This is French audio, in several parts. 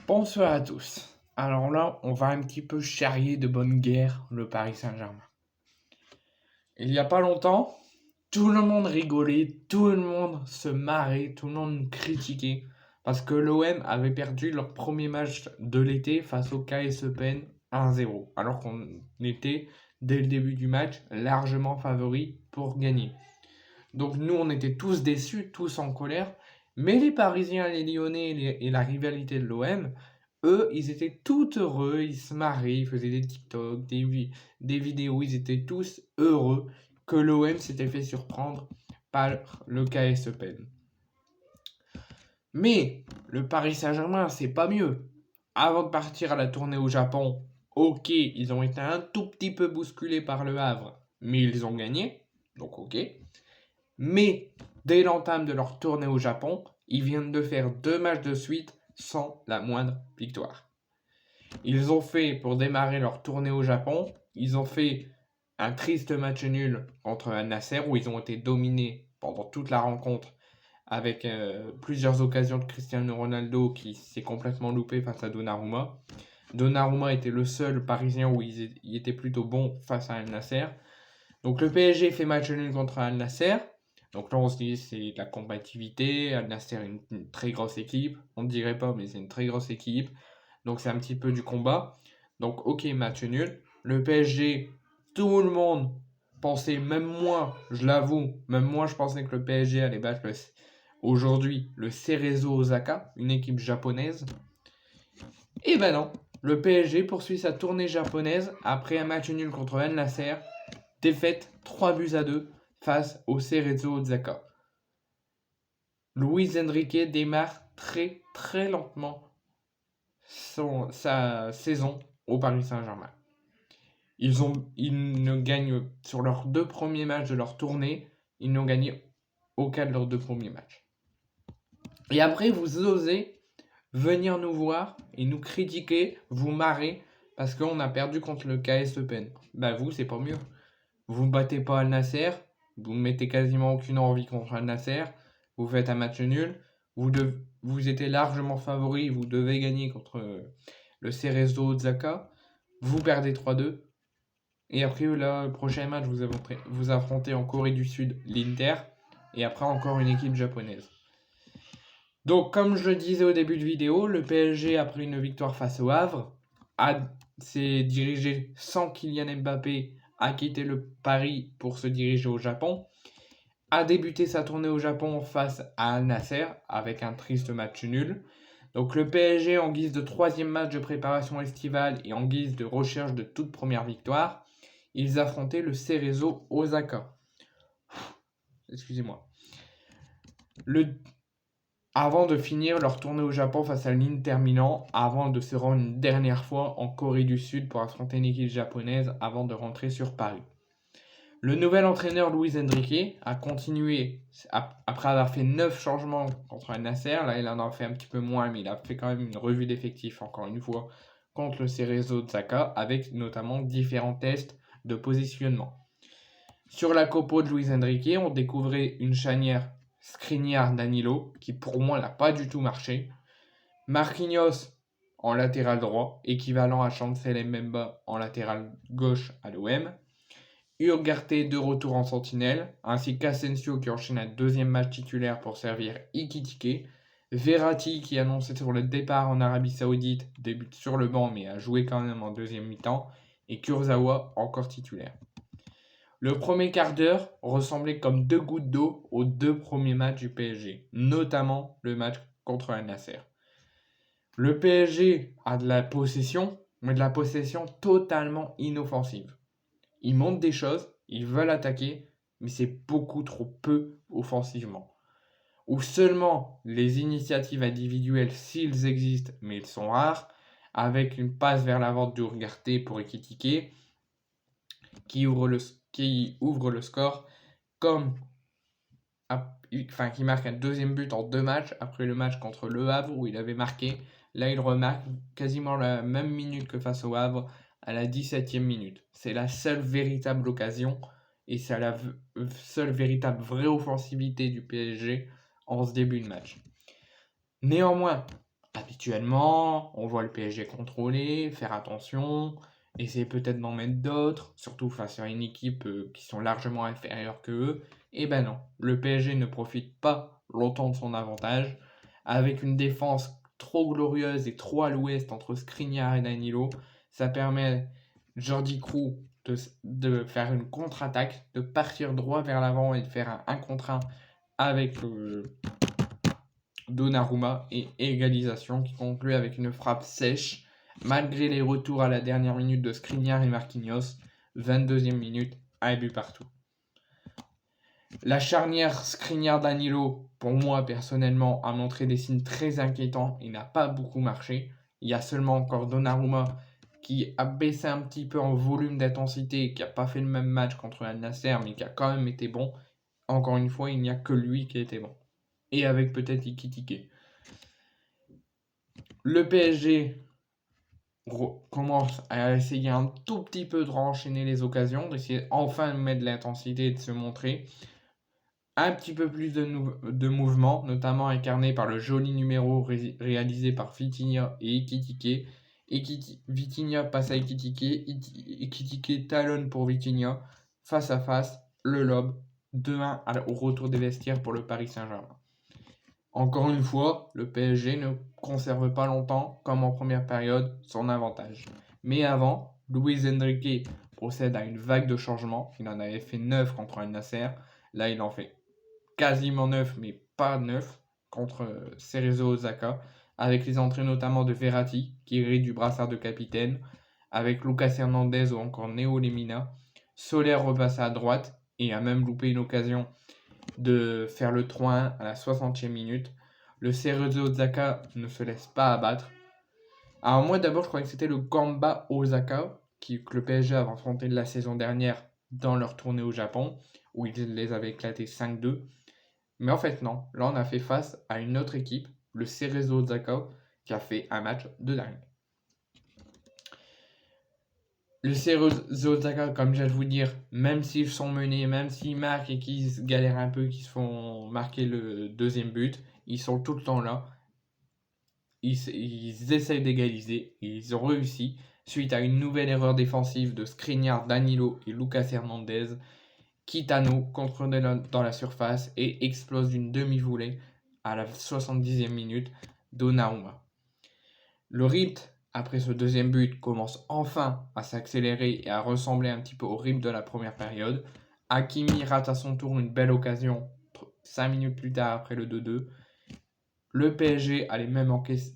Bonsoir à tous. Alors là, on va un petit peu charrier de bonne guerre le Paris Saint-Germain. Il y a pas longtemps, tout le monde rigolait, tout le monde se marrait, tout le monde critiquait parce que l'OM avait perdu leur premier match de l'été face au KS Eupen 1-0, alors qu'on était dès le début du match largement favoris pour gagner. Donc nous, on était tous déçus, tous en colère, mais les Parisiens, les Lyonnais et la rivalité de l'OM, eux, ils étaient tout heureux, ils se marraient, ils faisaient des TikTok, des vidéos, ils étaient tous heureux que l'OM s'était fait surprendre par le KS Eupen. Mais le Paris Saint-Germain, c'est pas mieux. Avant de partir à la tournée au Japon, ok, ils ont été un tout petit peu bousculés par le Havre, mais ils ont gagné, donc ok. Mais dès l'entame de leur tournée au Japon, ils viennent de faire 2 matchs de suite sans la moindre victoire. Ils ont fait, pour démarrer leur tournée au Japon, ils ont fait un triste match nul contre Al Nasser où ils ont été dominés pendant toute la rencontre avec plusieurs occasions de Cristiano Ronaldo qui s'est complètement loupé face à Donnarumma. Donnarumma était le seul Parisien où il était plutôt bon face à Al Nasser. Donc le PSG fait match nul contre Al Nasser. Donc là, on se dit c'est de la combativité. Al Nassr est une très grosse équipe. On ne dirait pas, mais c'est une très grosse équipe. Donc c'est un petit peu du combat. Donc ok, match nul. Le PSG, tout le monde pensait, même moi, je l'avoue, même moi je pensais que le PSG allait battre aujourd'hui le Cerezo Osaka, une équipe japonaise. Et ben non, le PSG poursuit sa tournée japonaise après un match nul contre Al Nassr. Défaite 3-2 face au Cerezo Osaka. Luis Enrique démarre très très lentement sa saison au Paris Saint-Germain. Ils ne gagnent sur leurs 2 premiers matchs de leur tournée, ils n'ont gagné aucun de leurs 2 premiers matchs. Et après, vous osez venir nous voir et nous critiquer, vous marrer parce qu'on a perdu contre le KS Eupen. Bah vous, c'est pas mieux. Vous ne battez pas Al Nasser, vous ne mettez quasiment aucune envie contre Al Nasser, vous faites un match nul, vous étiez largement favori, vous devez gagner contre le Cerezo Osaka, vous perdez 3-2, et après là, le prochain match, vous affrontez en Corée du Sud l'Inter, et après encore une équipe japonaise. Donc comme je le disais au début de vidéo, le PSG, après une victoire face au Havre, s'est dirigé sans Kylian Mbappé, a quitté le Paris pour se diriger au Japon, a débuté sa tournée au Japon face à Al Nasser avec un triste match nul. Donc le PSG, en guise de 3e match de préparation estivale et en guise de recherche de toute première victoire, ils affrontaient le Cerezo Osaka. Excusez-moi. Avant de finir leur tournée au Japon face à l'Inter Milan, avant de se rendre une dernière fois en Corée du Sud pour affronter une équipe japonaise avant de rentrer sur Paris. Le nouvel entraîneur Luis Enrique a continué, après avoir fait 9 changements contre Al Nasser, là il en a fait un petit peu moins, mais il a fait quand même une revue d'effectifs encore une fois contre le Cerezo Osaka, avec notamment différents tests de positionnement. Sur la compo de Luis Enrique, on découvrait une charnière Skriniar-Danilo, qui pour moi n'a pas du tout marché. Marquinhos en latéral droit, équivalent à Chancel Mbemba en latéral gauche à l'OM. Ugarte de retour en sentinelle, ainsi qu'Asensio qui enchaîne un 2e match titulaire pour servir Ekitike. Verratti qui annonçait sur le départ en Arabie Saoudite, débute sur le banc mais a joué quand même en 2e mi-temps. Et Kurzawa encore titulaire. Le premier quart d'heure ressemblait comme 2 gouttes d'eau aux 2 premiers matchs du PSG, notamment le match contre Al Nasser. Le PSG a de la possession, mais de la possession totalement inoffensive. Ils montent des choses, ils veulent attaquer, mais c'est beaucoup trop peu offensivement. Ou seulement les initiatives individuelles, s'ils existent, mais ils sont rares, avec une passe vers l'avant de Ugarte pour Ekitike, qui ouvre le score qui marque un 2e but en 2 matchs après le match contre Le Havre où il avait marqué. Là, il remarque quasiment la même minute que face au Havre à la 17e minute. C'est la seule véritable occasion et c'est la seule véritable vraie offensivité du PSG en ce début de match. Néanmoins, Habituellement, on voit le PSG contrôler, faire attention, essayer peut-être d'en mettre d'autres, surtout face à une équipe qui sont largement inférieures que eux. Et ben non, le PSG ne profite pas longtemps de son avantage, avec une défense trop glorieuse et trop à l'ouest entre Skriniar et Danilo. Ça permet Jordi Cruyff de faire une contre-attaque, de partir droit vers l'avant et de faire un 1 contre 1 avec Donnarumma et égalisation qui conclut avec une frappe sèche malgré les retours à la dernière minute de Skriniar et Marquinhos. 22e minute, un but partout. La charnière Skriniar-Danilo, pour moi personnellement, a montré des signes très inquiétants et n'a pas beaucoup marché. Il y a seulement encore Donnarumma qui a baissé un petit peu en volume d'intensité, qui n'a pas fait le même match contre Al Nasser, mais qui a quand même été bon. Encore une fois, il n'y a que lui qui était bon. Et avec peut-être Ekitike. Le PSG commence à essayer un tout petit peu de renchaîner les occasions, d'essayer enfin de mettre de l'intensité et de se montrer. Un petit peu plus de mouvement, notamment incarné par le joli numéro réalisé par Vitinha et Ekitike. Vitinha passe à Ekitike, Ekitike talonne pour Vitinha. Face à face, le lob, 2-1 au retour des vestiaires pour le Paris Saint-Germain. Encore une fois, le PSG ne conserve pas longtemps, comme en première période, son avantage. Mais avant, Luis Enrique procède à une vague de changements. Il en avait fait 9 contre Al Nasser. Là, il en fait quasiment 9, mais pas 9 contre Cerezo Osaka, avec les entrées notamment de Verratti, qui hérite du brassard de capitaine, avec Lucas Hernandez ou encore Neo Lemina. Soler repasse à droite et a même loupé une occasion de faire le 3-1 à la 60e minute. Le Cerezo Osaka ne se laisse pas abattre. Alors moi d'abord je croyais que c'était le Gamba Osaka que le PSG avait affronté la saison dernière dans leur tournée au Japon, où ils les avaient éclatés 5-2. Mais en fait non, là on a fait face à une autre équipe, le Cerezo Osaka, qui a fait un match de dingue. Le Cerezo Osaka, comme je viens de vous dire, même s'ils sont menés, même s'ils marquent et qu'ils galèrent un peu, qu'ils se font marquer le deuxième but, ils sont tout le temps là. Ils essayent d'égaliser, et ils ont réussi, suite à une nouvelle erreur défensive de Skriniar, Danilo et Lucas Hernandez. Kitano contrôle dans la surface et explose d'une demi-volée à la 70e minute. Donnarumma. Le rythme, après ce deuxième but, commence enfin à s'accélérer et à ressembler un petit peu au rythme de la première période. Hakimi rate à son tour une belle occasion 5 minutes plus tard après le 2-2. Le PSG allait même encaisser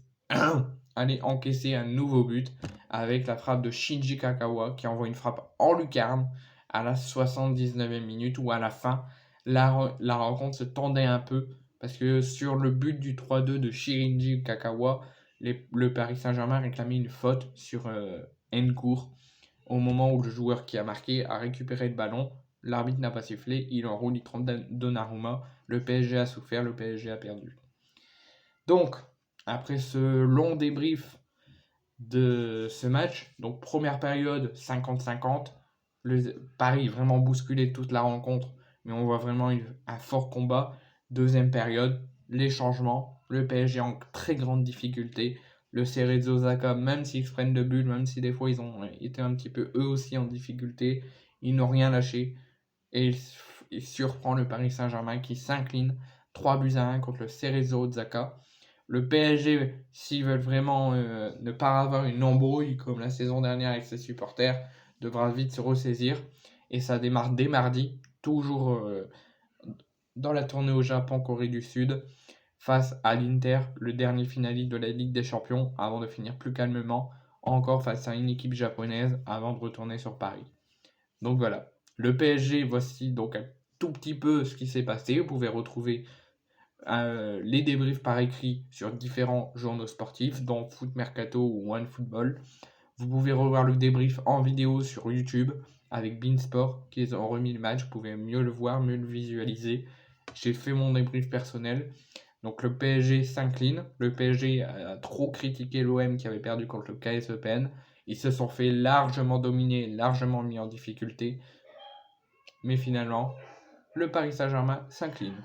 un nouveau but avec la frappe de Shinji Kagawa qui envoie une frappe en lucarne à la 79e minute, où à la fin la rencontre se tendait un peu parce que sur le but du 3-2 de Shinji Kagawa, le Paris Saint-Germain réclamait une faute sur Nkour au moment où le joueur qui a marqué a récupéré le ballon. L'arbitre n'a pas sifflé, il enroule, il trompe Donnarumma. Le PSG a souffert, le PSG a perdu. Donc, après ce long débrief de ce match, donc première période 50-50, Paris vraiment bousculé toute la rencontre, mais on voit vraiment un fort combat. Deuxième période, les changements, le PSG en très grande difficulté, le Cerezo Osaka, même s'ils se prennent de buts, même si des fois ils ont été un petit peu eux aussi en difficulté, ils n'ont rien lâché et il surprend le Paris Saint-Germain qui s'incline 3-1 contre le Cerezo Osaka. Le PSG, s'ils veulent vraiment ne pas avoir une embrouille comme la saison dernière avec ses supporters, devra vite se ressaisir. Et ça démarre dès mardi, toujours dans la tournée au Japon, Corée du Sud, face à l'Inter, le dernier finaliste de la Ligue des Champions, avant de finir plus calmement, encore face à une équipe japonaise, avant de retourner sur Paris. Donc voilà, le PSG, voici donc un tout petit peu ce qui s'est passé. Vous pouvez retrouver les débriefs par écrit sur différents journaux sportifs, dont Foot Mercato ou OneFootball. Vous pouvez revoir le débrief en vidéo sur YouTube avec Beansport qui ont remis le match. Vous pouvez mieux le voir, mieux le visualiser. J'ai fait mon débrief personnel. Donc le PSG s'incline. Le PSG a trop critiqué l'OM qui avait perdu contre le KS Eupen. Ils se sont fait largement dominer, largement mis en difficulté. Mais finalement, le Paris Saint-Germain s'incline.